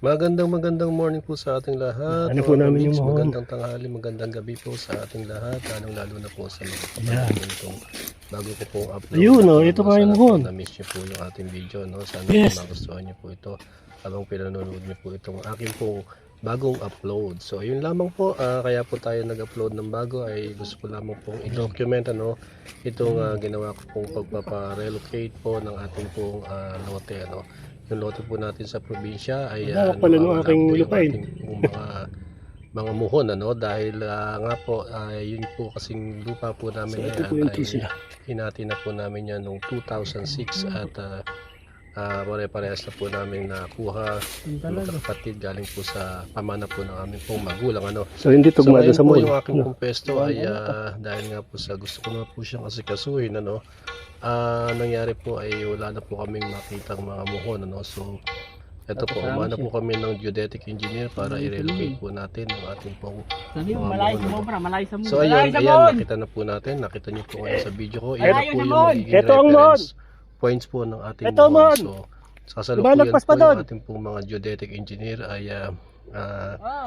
Magandang morning po sa ating lahat. Ano po namin yung mohon? Magandang tanghali, magandang gabi po sa ating lahat. Lalo na po sa mga kapatid itong bago ko pong upload. Ayun, ito nga yung mohon. Na-miss niyo po yung ating video, no? Sana Yes. po magustuhan niyo po ito habang pinanonood niyo po itong aking pong bagong upload. So ayun lamang po, kaya po tayo nag-upload ng bago ay gusto ko lamang pong i-document itong ginawa ko pong pagpapa-relocate po ng ating pong lote, Yung lote po natin sa probinsya ay pala nung aking lupain. Mga muhon dahil nga po yun po kasing lupa po namin So, na ito yan ay hinati na po namin yan noong 2006 at pare-parehas na po namin nakuha mga kapatid galing po sa pamana po ng aming pong magulang So hindi tugmado ngayon sa po mohon. yung aking pong pesto ay dahil nga po sa gusto ko na po siyang asikasuhin nangyari po ay wala na po kaming makitang mga muhon so ito po umano po kami ng geodetic engineer para i-relocate po natin ang ating pong mga muhon so ayun, nakita na po natin, nakita niyo po ngayon sa video ko, yan po yung magiging reference points po ng ating muhon. So kasalukuyan po yung ating pong mga geodetic engineer ay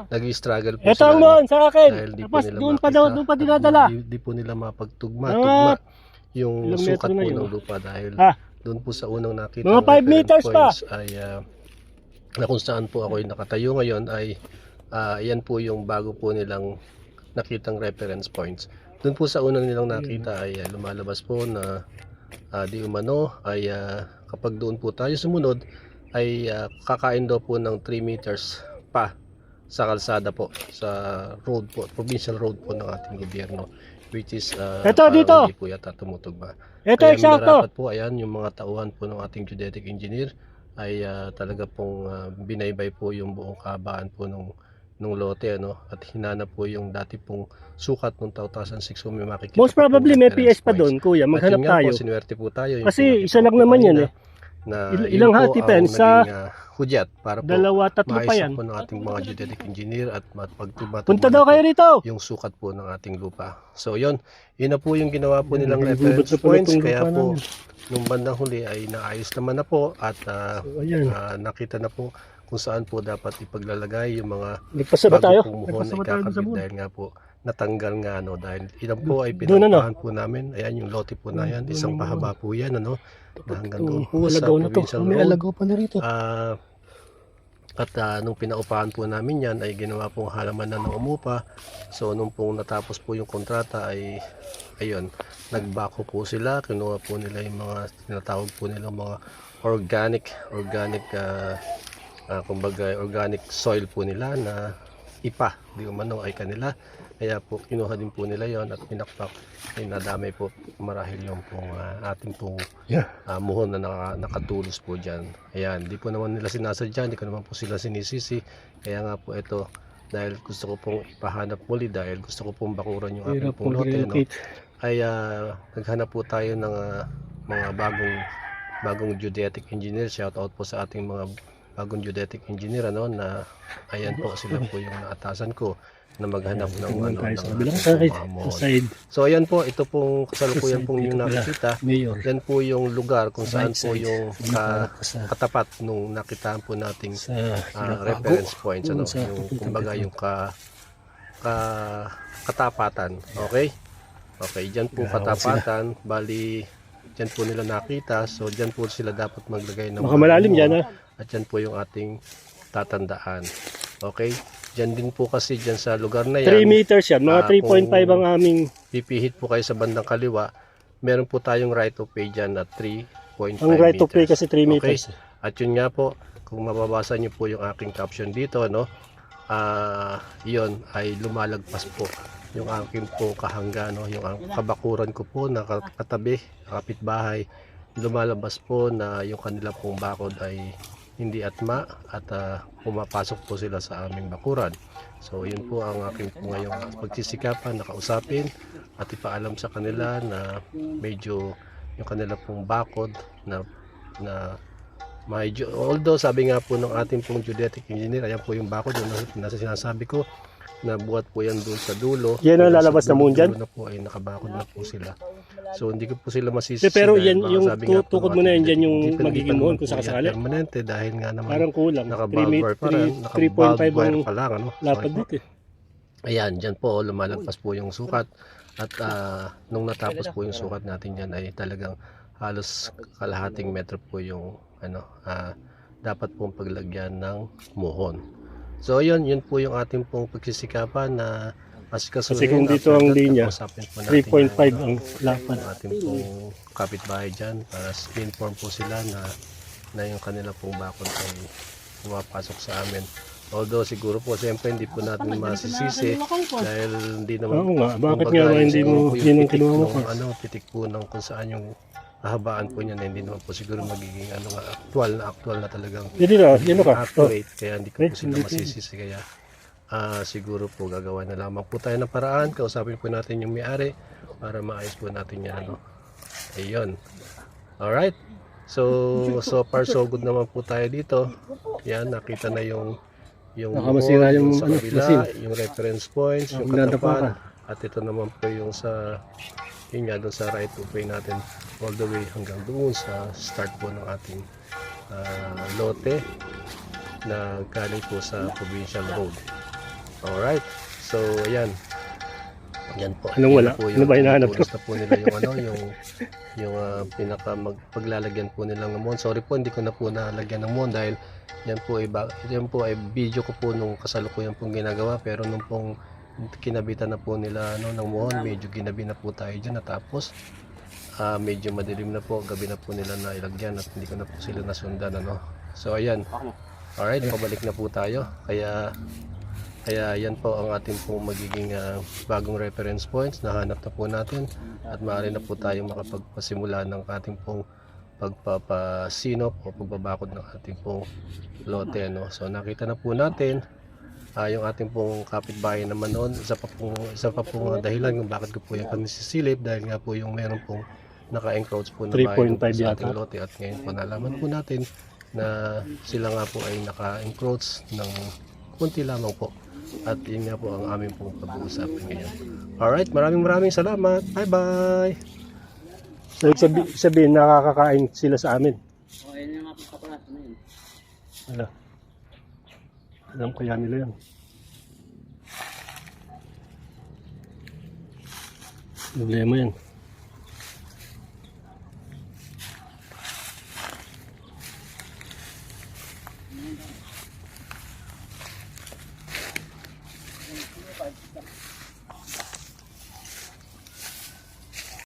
nag-i-struggle po sila sa akin. dahil di po nila makita, di po nila mapagtugma yung sukat po ng lupa dahil doon po sa unang nakita mga 5 meters points ay na kung saan po ako nakatayo ngayon ay yan po yung bago po nilang nakitang reference points. Doon po sa unang nilang nakita ay lumalabas po na di umano ay kapag doon po tayo sumunod ay kakain daw po ng 3 meters pa sa kalsada po, sa road po, provincial road po ng ating gobyerno, which is dito hindi po yata tumutugma. Ito Kaya eksakto. po ayan yung mga tauhan po ng ating geodetic engineer ay talaga pong binaybay po yung buong kahabaan po nung lote at hinanap po yung dati pong sukat nung 2006 kung may makikita. Most probably may PS pa doon, kuya. Maghanap tayo. Po, sinuwerte po tayo. Kasi isa lang naman yan na ilang hati pen sa hudyat para po 2-3 pa yan. po ng ating mga geodetic engineer at mapagtuba Punta daw kayo rito. yung sukat po ng ating lupa. So yun na po yung ginawa po nilang reference points, kaya po nung bandang huli ay naayos naman na po at nakita na po kung saan po dapat ipaglalagay yung mga bagong muhon na ikakabit dahil nga po natanggal nga dahil ilan po ay pinuntahan po namin. Ayan yung lote po na yan, isang pahaba po yan na hanggang doon po sa provincial road. At nung pinaupahan po namin yan ay ginawa pong halaman na ng umupa. So nung pong natapos po yung kontrata ay ayun, nagbako po sila, kinuha po nila yung mga tinatawag po nila mga organic kumbaga organic soil po nila na ipa, di umano ay kanila. Kaya po kinuha din po nila yon at pinakpak ay nadamay po marahil yung pong ating pong muhon na nakatulos po dyan. Ayan, di po naman nila sinasadya, di ko naman po sila sinisisi. Kaya nga po ito, dahil gusto ko pong ipahanap muli, dahil gusto ko pong bakuran yung aking pong lote ay naghanap po tayo ng mga bagong geodetic engineer. Shout out po sa ating mga bagong geodetic engineer na ayan po, sila po yung naatasan ko na maghanap ng So ayan po, ito pong kasalukuyan pong yung nakikita. Yan po yung lugar kung saan po yung katapat nung nakitaan po nating reference points, yung kumbaga yung katapatan. Okay, dyan po katapatan, bali dyan po nila nakita, so dyan po sila dapat maglagay ng malalim dyan at dyan po yung ating tatandaan. Okay, dyan din po kasi dyan sa lugar na yan 3 meters yan, mga 3.5 ang aming pipihit po kayo sa bandang kaliwa, meron po tayong right of way dyan na 3.5 ang right of way kasi 3 meters. At yun nga po, kung mababasa nyo po yung aking caption dito yun ay lumalagpas po yung aking po kahangga, yung kabakuran ko po na katabi, kapitbahay, lumalabas po na yung kanila pong bakod ay hindi atma at pumapasok po sila sa aming bakuran. So yun po ang aking po ngayong pagsisikapan, nakausapin at ipaalam sa kanila na medyo yung kanila pong bakod na medyo, although sabi nga po ng ating pong geodetic engineer, ayan po yung bakod yung nasa sinasabi ko na buhat po yan doon sa dulo. Yan ang lalabas na moon dyan? Na po ay nakabakod na po sila. So hindi ko po sila masisisi. Pero dahil yan, baka yung sabi nga po tukod ng mo na ating yan, dyan yung hindi pa magiging muhon naman kung po yan sakasakali. permanente dahil nga naman Parang kulang. naka-bulb wire pa rin, 3.5 naka-bulb wire ang pa lang, ano. lapad Sorry po. dito eh. Ayan, dyan po lumalagpas po yung sukat at nung natapos po yung sukat natin dyan ay talagang halos kalahating metro po yung dapat pong paglagyan ng muhon. So yun po yung ating pong pagsisikapan na asikasuhin. Kasi kung dito ang linya, 3.5 ang lapad. Ating pong kapitbahay dyan para inform po sila na yung kanila pong bakod ay pumapasok sa amin. Although siguro po siyempre hindi po natin masisisi dahil hindi naman Oo nga, bakit kumbaga, nga ba hindi mo yung yun ang pitik kinuha mo nung, pa? pitik po ng kung saan yung kahabaan po niya na hindi naman po siguro magiging actual na talagang Yun ka. accurate kaya hindi ko po sila hindi masisisi kaya siguro po gagawa na lamang po tayo ng paraan, kausapin po natin yung may-ari para maayos po natin yan ayun, alright. So far so good naman po tayo dito. Yan, nakita na yung Nakamasira yung sa kabila, machine. yung reference points, yung katapan, at ito naman po yung sa doon sa right way natin all the way hanggang doon sa start po ng ating lote na galing po sa provincial road. Alright, so ayan. Yan po. Anong wala? Po Ano ba hinahanap ko? na po nila yung pinaka paglalagyan po nilang ng muon. Sorry po, hindi ko na po nalagyan ng muon dahil yan po ay video ko po nung kasalukuyan pong ginagawa, pero nung pong kinabitan na po nila ng muon, medyo ginabi na po tayo dyan, tapos medyo madilim na po, gabi na po nila na ilagyan at hindi ko na po sila nasundan, so ayan. Alright, pabalik na po tayo, kaya yan po ang ating pong magiging bagong reference points na hanap na po natin at maaari na po tayong makapagpasimula ng ating pong pagpapasinop o pagbabakod ng ating pong lote, So nakita na po natin yung ating pong kapitbahay naman noon. Isa pa pong dahilan kung bakit ko po yung kami sisilip dahil nga po yung meron pong naka-encroach po na bahay po sa ating lote at ngayon po nalaman po natin na sila nga po ay naka-encroach ng kunti lamang po. At yun nga po ang aming pong pag-uusapan ngayon. Alright, maraming salamat. Bye-bye! So, sabihin, nakakakain sila sa amin. O, yun yung mga pagkakalasan na yun. Wala. Alam kaya nila yan. Problema yan.